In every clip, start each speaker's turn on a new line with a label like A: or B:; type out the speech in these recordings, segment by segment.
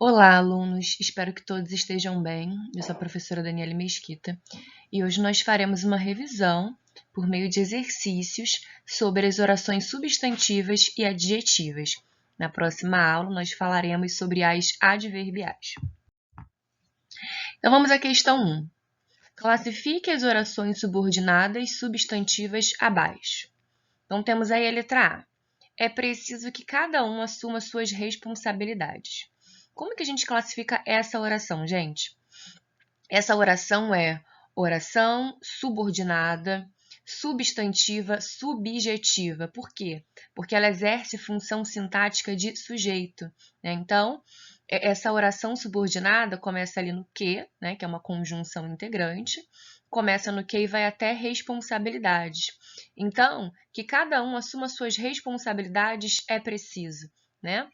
A: Olá, alunos! Espero que todos estejam bem. Eu sou a professora Daniele Mesquita e hoje nós faremos uma revisão por meio de exercícios sobre as orações substantivas e adjetivas. Na próxima aula, nós falaremos sobre as adverbiais. Então, vamos à questão 1. Classifique as orações subordinadas substantivas abaixo. Então, temos aí a letra A. É preciso que cada um assuma suas responsabilidades. Como que a gente classifica essa oração, gente? Essa oração é oração subordinada, substantiva, subjetiva. Por quê? Porque ela exerce função sintática de sujeito, né? Então, essa oração subordinada começa ali no que, né, que é uma conjunção integrante, começa no que e vai até responsabilidades. Então, que cada um assuma suas responsabilidades é preciso, né?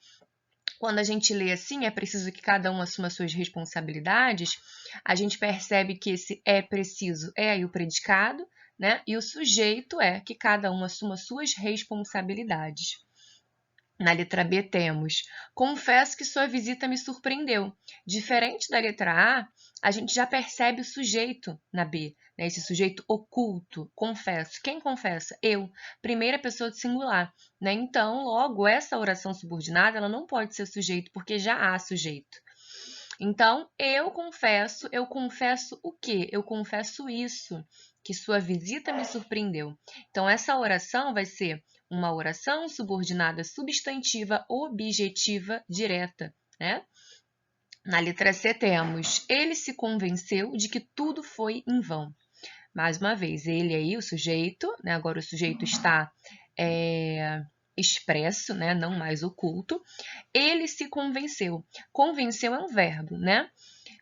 A: Quando a gente lê assim, é preciso que cada um assuma suas responsabilidades, a gente percebe que esse é preciso é aí o predicado, né? E o sujeito é que cada um assuma suas responsabilidades. Na letra B temos, confesso que sua visita me surpreendeu. Diferente da letra A gente já percebe o sujeito na B, né? Esse sujeito oculto, confesso. Quem confessa? Eu, primeira pessoa do singular, né? Então, logo, essa oração subordinada ela não pode ser sujeito, porque já há sujeito. Então, eu confesso o quê? Eu confesso isso, que sua visita me surpreendeu. Então, essa oração vai ser uma oração subordinada substantiva objetiva direta, né? Na letra C temos, ele se convenceu de que tudo foi em vão. Mais uma vez, ele aí, o sujeito, né? Agora o sujeito está expresso, né? Não mais oculto. Ele se convenceu. Convenceu é um verbo, né?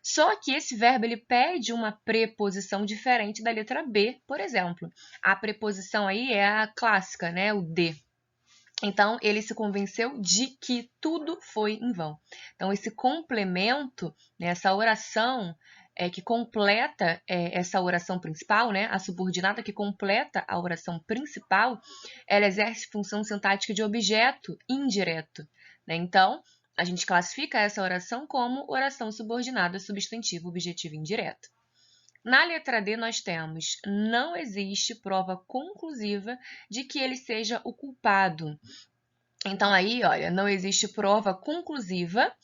A: Só que esse verbo ele pede uma preposição diferente da letra B, por exemplo. A preposição aí é a clássica, né? O de. Então, ele se convenceu de que tudo foi em vão. Então, esse complemento, né, essa oração que completa essa oração principal, né, a subordinada que completa a oração principal, ela exerce função sintática de objeto indireto, né? Então, a gente classifica essa oração como oração subordinada substantivo objetivo indireto. Na letra D, nós temos, não existe prova conclusiva de que ele seja o culpado. Então, aí, olha, não existe prova conclusiva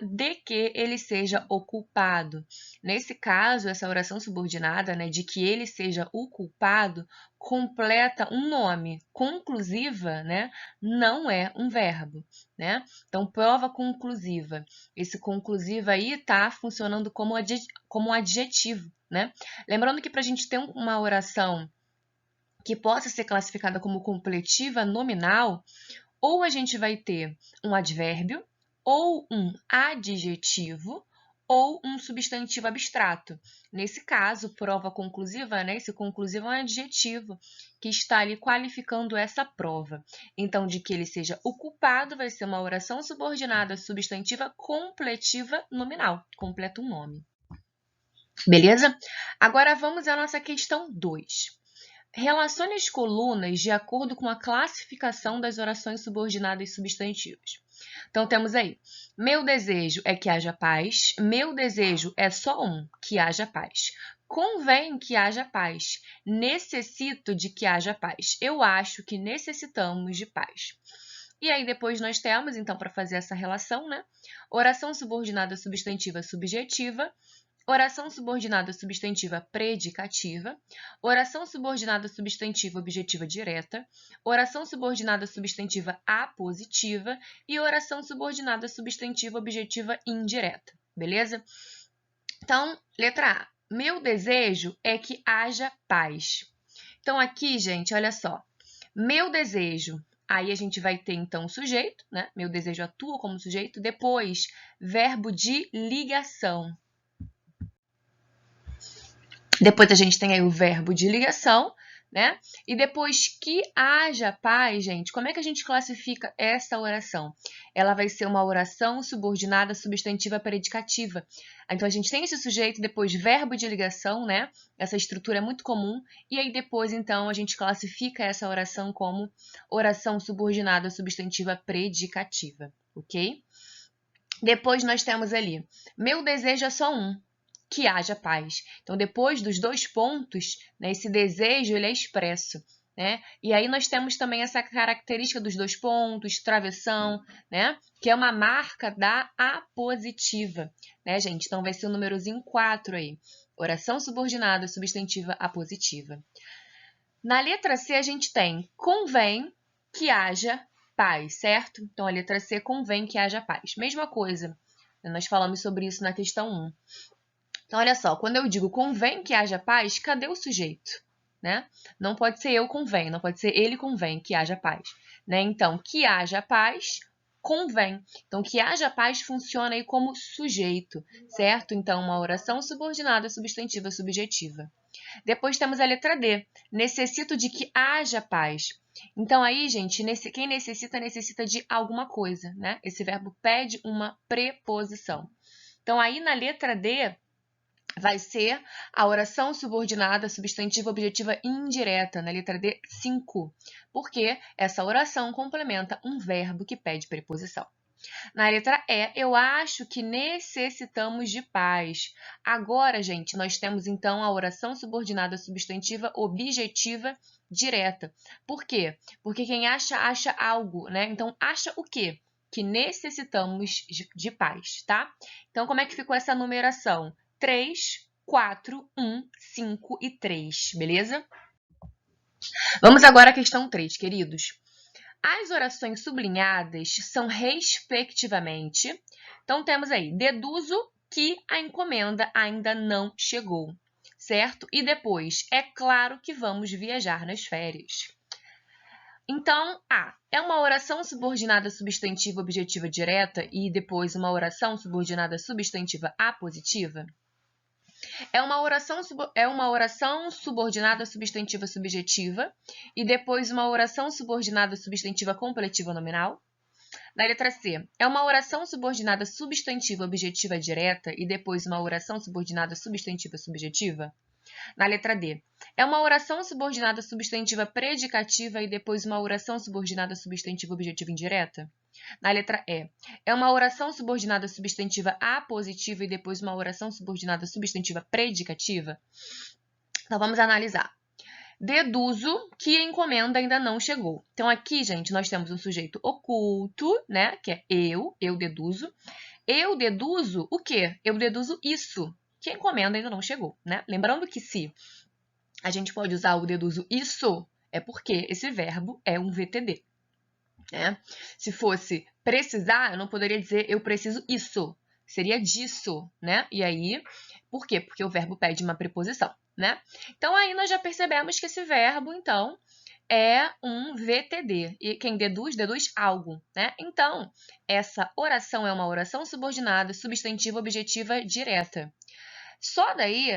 A: de que ele seja o culpado. Nesse caso, essa oração subordinada, né, de que ele seja o culpado, completa um nome. Conclusiva, né, não é um verbo, né? Então, prova conclusiva. Esse conclusiva aí está funcionando como adjetivo, né? Lembrando que para a gente ter uma oração que possa ser classificada como completiva nominal, ou a gente vai ter um advérbio, ou um adjetivo, ou um substantivo abstrato. Nesse caso, prova conclusiva, né? Esse conclusivo é um adjetivo que está ali qualificando essa prova. Então, de que ele seja o culpado, vai ser uma oração subordinada substantiva completiva nominal. Completa um nome. Beleza? Agora, vamos à nossa questão 2. Relacione as colunas de acordo com a classificação das orações subordinadas substantivas. Então, temos aí, meu desejo é que haja paz, meu desejo é só um, que haja paz. Convém que haja paz, necessito de que haja paz, eu acho que necessitamos de paz. E aí, depois nós temos, então, para fazer essa relação, né? Oração subordinada substantiva subjetiva, oração subordinada substantiva predicativa, oração subordinada substantiva objetiva direta, oração subordinada substantiva apositiva e oração subordinada substantiva objetiva indireta, beleza? Então, letra A. Meu desejo é que haja paz. Então, aqui, gente, olha só. Meu desejo, aí a gente vai ter, então, o sujeito, né? Meu desejo atua como sujeito. Depois, verbo de ligação. Depois a gente tem aí o verbo de ligação, né? E depois que haja paz, gente, como é que a gente classifica essa oração? Ela vai ser uma oração subordinada substantiva predicativa. Então, a gente tem esse sujeito, depois verbo de ligação, né? Essa estrutura é muito comum. E aí, depois, então, a gente classifica essa oração como oração subordinada substantiva predicativa, ok? Depois nós temos ali, meu desejo é só um, que haja paz. Então, depois dos dois pontos, né, esse desejo ele é expresso. Né? E aí nós temos também essa característica dos dois pontos, travessão, né? Que é uma marca da apositiva, né, gente? Então, vai ser o númerozinho 4 aí. Oração subordinada, substantiva apositiva. Na letra C, a gente tem convém que haja paz, certo? Então, a letra C convém que haja paz. Mesma coisa, nós falamos sobre isso na questão 1. Então, olha só, quando eu digo convém que haja paz, cadê o sujeito? Né? Não pode ser eu convém, não pode ser ele convém que haja paz. Né? Então, que haja paz convém. Então, que haja paz funciona aí como sujeito, certo? Então, uma oração subordinada, substantiva, subjetiva. Depois temos a letra D. Necessito de que haja paz. Então, aí, gente, quem necessita de alguma coisa, né? Esse verbo pede uma preposição. Então, aí na letra D, vai ser a oração subordinada, substantiva, objetiva indireta, na letra D, 5, porque essa oração complementa um verbo que pede preposição. Na letra E, eu acho que necessitamos de paz. Agora, gente, nós temos então a oração subordinada, substantiva, objetiva direta. Por quê? Porque quem acha, acha algo, né? Então, acha o quê? Que necessitamos de paz, tá? Então, como é que ficou essa numeração? 3, 4, 1, 5 e 3, beleza? Vamos agora à questão 3, queridos. As orações sublinhadas são respectivamente. Então, temos aí, deduzo que a encomenda ainda não chegou, certo? E depois, é claro que vamos viajar nas férias. Então, A é uma oração subordinada substantiva objetiva direta e depois uma oração subordinada substantiva apositiva. É uma oração subordinada substantiva subjetiva e depois uma oração subordinada substantiva completiva nominal. Na letra C, é uma oração subordinada substantiva objetiva direta e depois uma oração subordinada substantiva subjetiva. Na letra D, é uma oração subordinada substantiva predicativa e depois uma oração subordinada substantiva objetiva indireta. Na letra E, é uma oração subordinada substantiva apositiva e depois uma oração subordinada substantiva predicativa. Então, vamos analisar. Deduzo que a encomenda ainda não chegou. Então, aqui, gente, nós temos um sujeito oculto, né? Que é eu deduzo. Eu deduzo o quê? Eu deduzo isso, que a encomenda ainda não chegou, né? Lembrando que se a gente pode usar o deduzo isso, é porque esse verbo é um VTD. Né? Se fosse precisar, eu não poderia dizer eu preciso isso. Seria disso, né? E aí, por quê? Porque o verbo pede uma preposição, né? Então, aí nós já percebemos que esse verbo, então, é um VTD. E quem deduz, deduz algo, né? Então, essa oração é uma oração subordinada, substantiva, objetiva, direta. Só daí...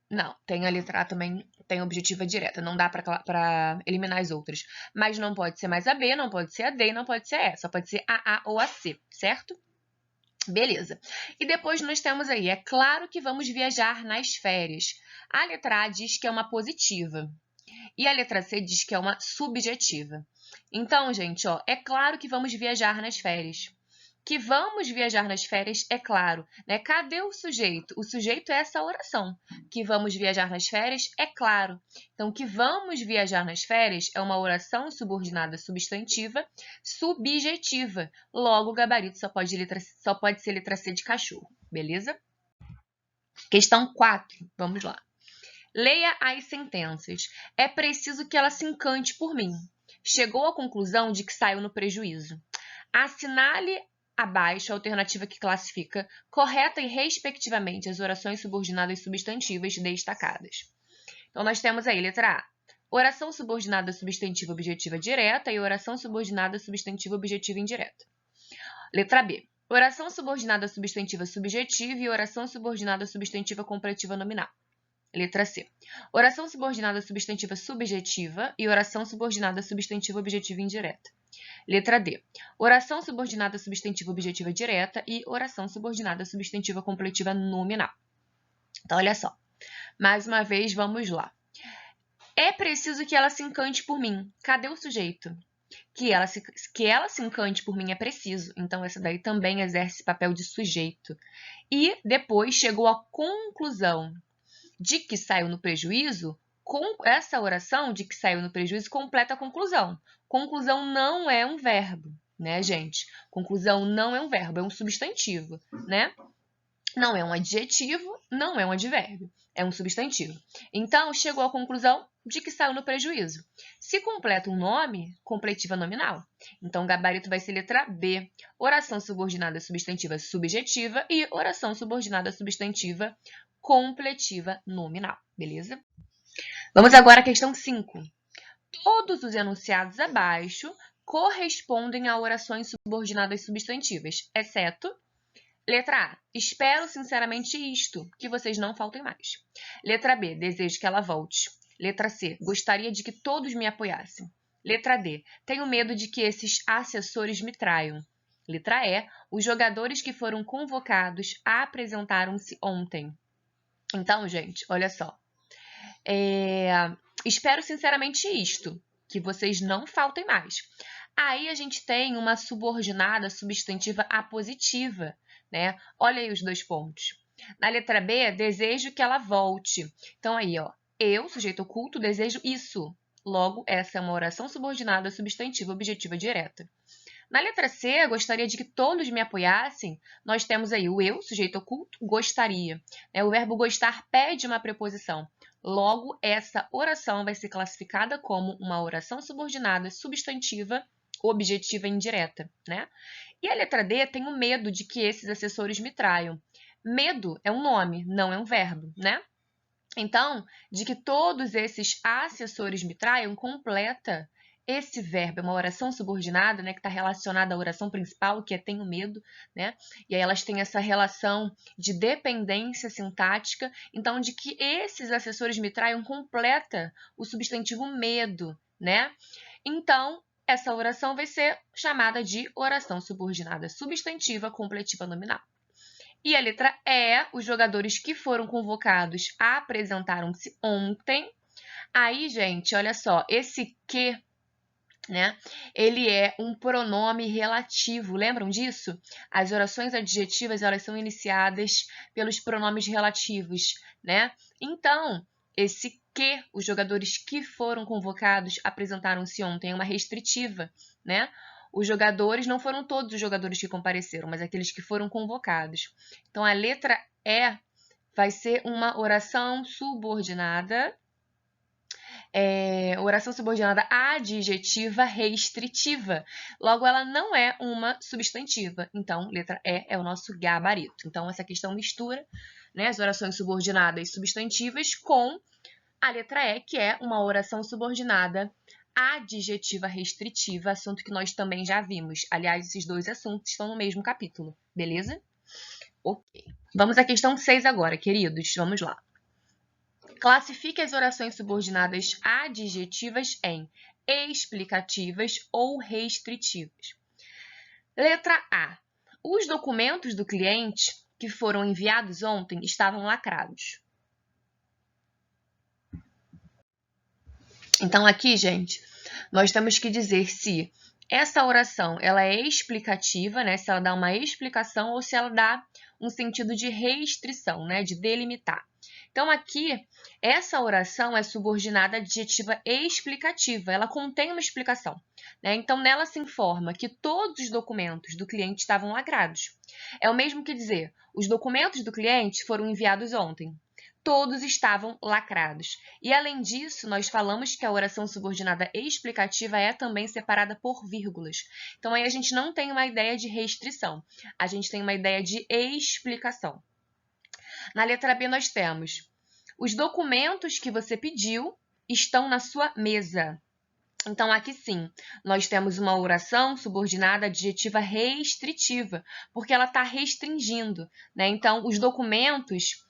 A: Não, tem a letra A também, tem objetiva direta, não dá para eliminar as outras. Mas não pode ser mais a B, não pode ser a D, não pode ser a E, só pode ser a ou a C, certo? Beleza. E depois nós temos aí, é claro que vamos viajar nas férias. A letra A diz que é uma positiva e a letra C diz que é uma subjetiva. Então, gente, ó, é claro que vamos viajar nas férias. Que vamos viajar nas férias, é claro, né? Cadê o sujeito? O sujeito é essa oração. Que vamos viajar nas férias, é claro. Então, que vamos viajar nas férias é uma oração subordinada substantiva subjetiva. Logo, o gabarito só pode ser letra C de cachorro, beleza? Questão 4, vamos lá. Leia as sentenças. É preciso que ela se encante por mim. Chegou à conclusão de que saiu no prejuízo. Assinale abaixo a alternativa que classifica correta e respectivamente as orações subordinadas substantivas destacadas. Então, nós temos aí, letra A, oração subordinada substantiva objetiva direta e oração subordinada substantiva objetiva indireta. Letra B, oração subordinada substantiva subjetiva e oração subordinada substantiva completiva nominal. Letra C, oração subordinada substantiva subjetiva e oração subordinada substantiva objetiva indireta. Letra D, oração subordinada substantiva objetiva direta e oração subordinada substantiva completiva nominal. Então, olha só. Mais uma vez, vamos lá. É preciso que ela se encante por mim. Cadê o sujeito? que ela se encante por mim é preciso. Então, essa daí também exerce papel de sujeito. E depois chegou à conclusão de que saiu no prejuízo, com essa oração de que saiu no prejuízo completa a conclusão. Conclusão não é um verbo, né, gente? Conclusão não é um verbo, é um substantivo, né? Não é um adjetivo, não é um advérbio, é um substantivo. Então, chegou à conclusão de que saiu no prejuízo. Se completa um nome, completiva nominal. Então, o gabarito vai ser letra B. Oração subordinada substantiva subjetiva e oração subordinada substantiva completiva nominal. Beleza? Vamos agora à questão 5. Todos os enunciados abaixo correspondem a orações subordinadas substantivas, exceto letra A. Espero sinceramente isto, que vocês não faltem mais. Letra B. Desejo que ela volte. Letra C. Gostaria de que todos me apoiassem. Letra D. Tenho medo de que esses assessores me traiam. Letra E. Os jogadores que foram convocados apresentaram-se ontem. Então, gente, olha só. Espero sinceramente isto, que vocês não faltem mais. Aí a gente tem uma subordinada substantiva apositiva, né? Olha aí os dois pontos. Na letra B, desejo que ela volte. Então, aí, ó, eu, sujeito oculto, desejo isso. Logo, essa é uma oração subordinada substantiva objetiva direta. Na letra C, gostaria de que todos me apoiassem. Nós temos aí o eu, sujeito oculto, gostaria. O verbo gostar pede uma preposição. Logo, essa oração vai ser classificada como uma oração subordinada substantiva objetiva indireta, né? E a letra D, tenho medo de que esses assessores me traiam. Medo é um nome, não é um verbo, né? Então, de que todos esses assessores me traiam, completa esse verbo. É uma oração subordinada, né, que está relacionada à oração principal, que é tenho medo, né? E aí elas têm essa relação de dependência sintática. Então, de que esses assessores me traiam, completa o substantivo medo, né? Então, essa oração vai ser chamada de oração subordinada substantiva completiva nominal. E a letra E, os jogadores que foram convocados apresentaram-se ontem. Aí, gente, olha só, esse que, né, ele é um pronome relativo. Lembram disso? As orações adjetivas, elas são iniciadas pelos pronomes relativos, né? Então, esse que, os jogadores que foram convocados apresentaram-se ontem, é uma restritiva, né? Os jogadores, não foram todos os jogadores que compareceram, mas aqueles que foram convocados. Então, a letra E vai ser uma oração subordinada, oração subordinada adjetiva restritiva. Logo, ela não é uma substantiva. Então, letra E é o nosso gabarito. Então, essa questão mistura, né, as orações subordinadas substantivas com a letra E, que é uma oração subordinada adjetiva restritiva, assunto que nós também já vimos. Aliás, esses dois assuntos estão no mesmo capítulo, beleza? Ok. Vamos à questão 6 agora, queridos. Vamos lá. Classifique as orações subordinadas adjetivas em explicativas ou restritivas. Letra A. Os documentos do cliente que foram enviados ontem estavam lacrados. Então, aqui, gente, nós temos que dizer se essa oração ela é explicativa, né? Se ela dá uma explicação ou se ela dá um sentido de restrição, né? De delimitar. Então, aqui, essa oração é subordinada adjetiva explicativa. Ela contém uma explicação, né? Então, nela se informa que todos os documentos do cliente estavam lacrados. É o mesmo que dizer, os documentos do cliente foram enviados ontem. Todos estavam lacrados. E, além disso, nós falamos que a oração subordinada explicativa é também separada por vírgulas. Então, aí a gente não tem uma ideia de restrição, a gente tem uma ideia de explicação. Na letra B, nós temos os documentos que você pediu estão na sua mesa. Então, aqui sim, nós temos uma oração subordinada adjetiva restritiva, porque ela está restringindo, né? Então, os documentos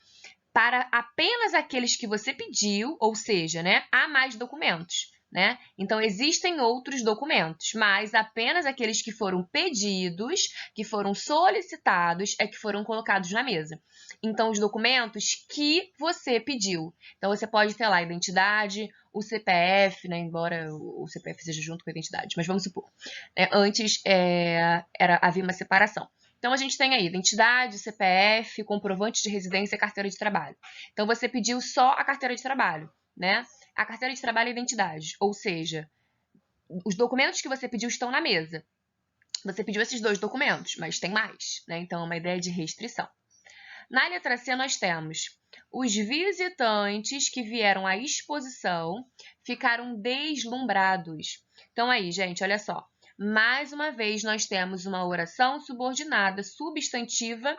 A: para apenas aqueles que você pediu, ou seja, né, há mais documentos. né? Então, existem outros documentos, mas apenas aqueles que foram pedidos, que foram solicitados, é que foram colocados na mesa. Então, os documentos que você pediu. Então, você pode ter lá a identidade, o CPF, né? Embora o CPF seja junto com a identidade, mas vamos supor. Antes havia uma separação. Então, a gente tem aí identidade, CPF, comprovante de residência e carteira de trabalho. Então, você pediu só a carteira de trabalho, né? A carteira de trabalho e identidade, ou seja, os documentos que você pediu estão na mesa. Você pediu esses 2 documentos, mas tem mais, né? Então, é uma ideia de restrição. Na letra C, nós temos os visitantes que vieram à exposição ficaram deslumbrados. Então, aí, gente, olha só. Mais uma vez, nós temos uma oração subordinada substantiva,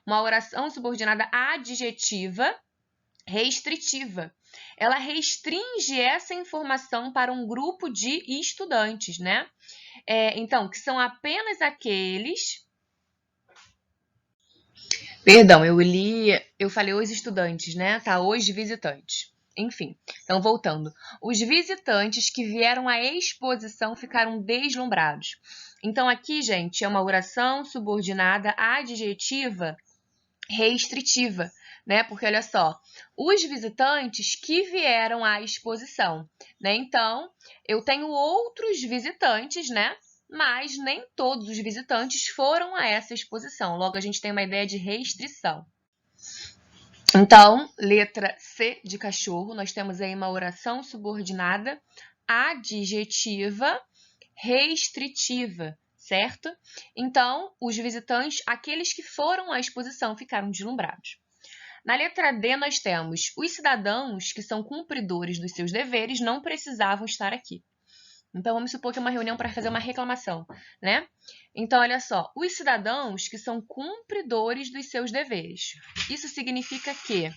A: uma oração subordinada adjetiva restritiva. Ela restringe essa informação para um grupo de estudantes, né? Então, que são apenas aqueles... Perdão, eu falei os estudantes, né? Tá, os visitantes. Enfim, então voltando. Os visitantes que vieram à exposição ficaram deslumbrados. Então, aqui, gente, é uma oração subordinada adjetiva restritiva, né? Porque olha só, os visitantes que vieram à exposição, né? Então, eu tenho outros visitantes, né? Mas nem todos os visitantes foram a essa exposição. Logo, a gente tem uma ideia de restrição. Então, letra C de cachorro, nós temos aí uma oração subordinada adjetiva restritiva, certo? Então, os visitantes, aqueles que foram à exposição, ficaram deslumbrados. Na letra D, nós temos os cidadãos que são cumpridores dos seus deveres não precisavam estar aqui. Então, vamos supor que é uma reunião para fazer uma reclamação, né? Então, olha só, os cidadãos que são cumpridores dos seus deveres. Isso significa que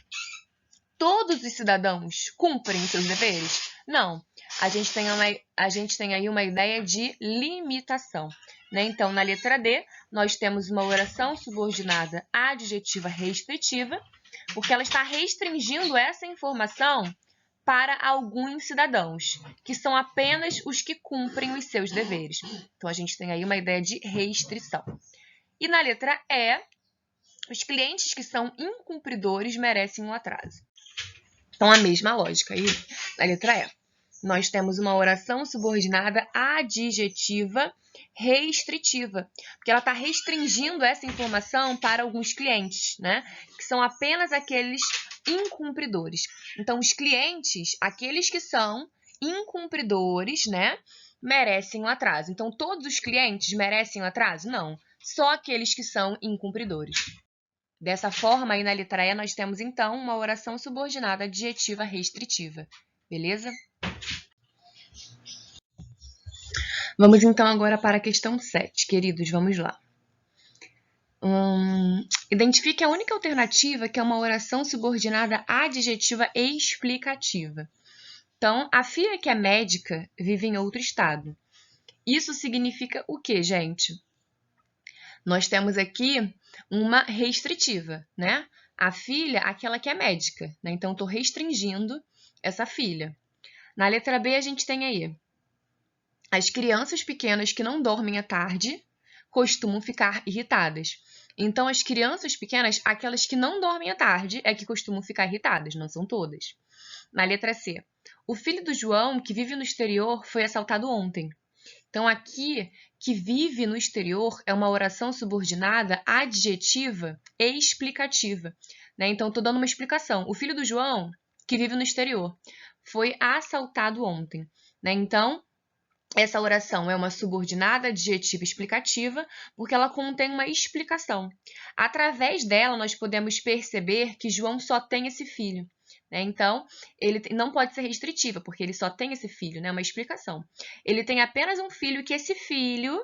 A: todos os cidadãos cumprem os seus deveres? Não. A gente tem aí uma ideia de limitação, né? Então, na letra D, nós temos uma oração subordinada adjetiva restritiva, porque ela está restringindo essa informação para alguns cidadãos, que são apenas os que cumprem os seus deveres. Então, a gente tem aí uma ideia de restrição. E na letra E, os clientes que são incumpridores merecem um atraso. Então, a mesma lógica aí na letra E. Nós temos uma oração subordinada adjetiva restritiva, porque ela está restringindo essa informação para alguns clientes, né? Que são apenas aqueles incumpridores. Então, os clientes, aqueles que são incumpridores, né? Merecem um atraso. Então, todos os clientes merecem um atraso? Não. Só aqueles que são incumpridores. Dessa forma, aí na letra E, nós temos, então, uma oração subordinada adjetiva restritiva. Beleza? Vamos, então, agora para a questão 7. Queridos, vamos lá. Identifique a única alternativa que é uma oração subordinada adjetiva explicativa. Então, a filha que é médica vive em outro estado. Isso significa o quê, gente? Nós temos aqui uma restritiva, né? A filha, aquela que é médica, né? Então, estou restringindo essa filha. Na letra B, a gente tem aí as crianças pequenas que não dormem à tarde costumam ficar irritadas. Então, as crianças pequenas, aquelas que não dormem à tarde, é que costumam ficar irritadas, não são todas. Na letra C, o filho do João, que vive no exterior, foi assaltado ontem. Então, aqui, que vive no exterior é uma oração subordinada adjetiva e explicativa, né? Então, estou dando uma explicação. O filho do João, que vive no exterior, foi assaltado ontem, né? Então, essa oração é uma subordinada adjetiva explicativa porque ela contém uma explicação. Através dela, nós podemos perceber que João só tem esse filho, né? Então, ele não pode ser restritiva, porque ele só tem esse filho, né? Uma explicação. Ele tem apenas um filho que esse filho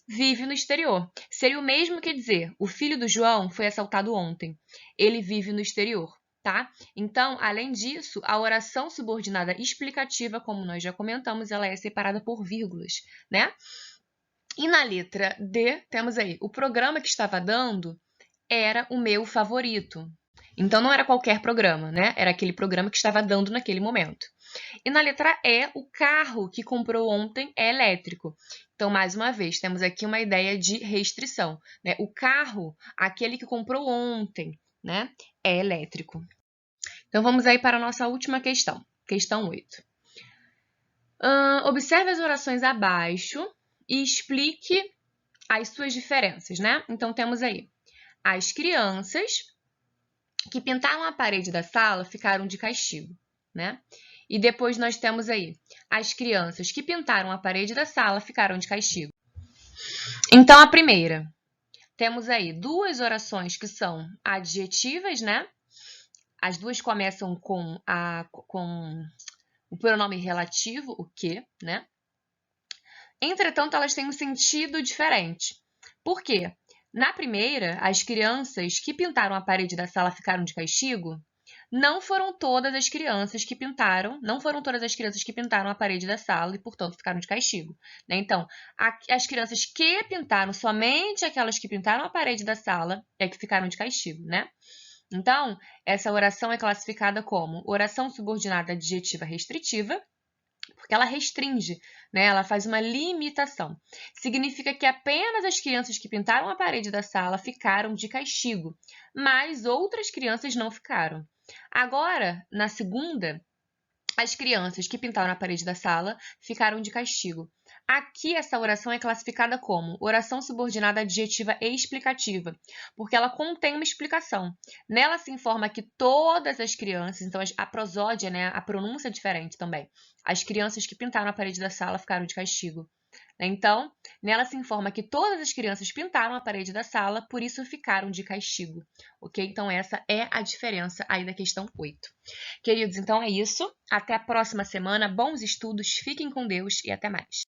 A: vive no exterior. Seria o mesmo que dizer, o filho do João foi assaltado ontem. Ele vive no exterior. Tá? Então, além disso, a oração subordinada explicativa, como nós já comentamos, ela é separada por vírgulas, né? E na letra D, temos aí, o programa que estava dando era o meu favorito. Então, não era qualquer programa, né? Era aquele programa que estava dando naquele momento. E na letra E, o carro que comprou ontem é elétrico. Então, mais uma vez, temos aqui uma ideia de restrição, né? O carro, aquele que comprou ontem, né, é elétrico. Então, vamos aí para a nossa última questão, questão 8. Observe as orações abaixo e explique as suas diferenças, né? Então, temos aí as crianças que pintaram a parede da sala ficaram de castigo, né? E depois nós temos aí as crianças que pintaram a parede da sala ficaram de castigo. Então, a primeira, temos aí duas orações que são adjetivas, né? As duas começam com o pronome relativo, o que, né? Entretanto, elas têm um sentido diferente. Por quê? Na primeira, as crianças que pintaram a parede da sala ficaram de castigo. Não foram todas as crianças que pintaram a parede da sala e, portanto, ficaram de castigo, né? Então, as crianças que pintaram, somente aquelas que pintaram a parede da sala, é que ficaram de castigo, né? Então, essa oração é classificada como oração subordinada adjetiva restritiva, porque ela restringe, né? Ela faz uma limitação. Significa que apenas as crianças que pintaram a parede da sala ficaram de castigo, mas outras crianças não ficaram. Agora, na segunda, as crianças que pintaram a parede da sala ficaram de castigo. Aqui, essa oração é classificada como oração subordinada adjetiva explicativa, porque ela contém uma explicação. Nela se informa que todas as crianças, então a prosódia, né, a pronúncia é diferente também. As crianças que pintaram a parede da sala ficaram de castigo. Então, nela se informa que todas as crianças pintaram a parede da sala, por isso ficaram de castigo, ok? Então, essa é a diferença aí da questão 8. Queridos, então é isso. Até a próxima semana. Bons estudos, fiquem com Deus e até mais.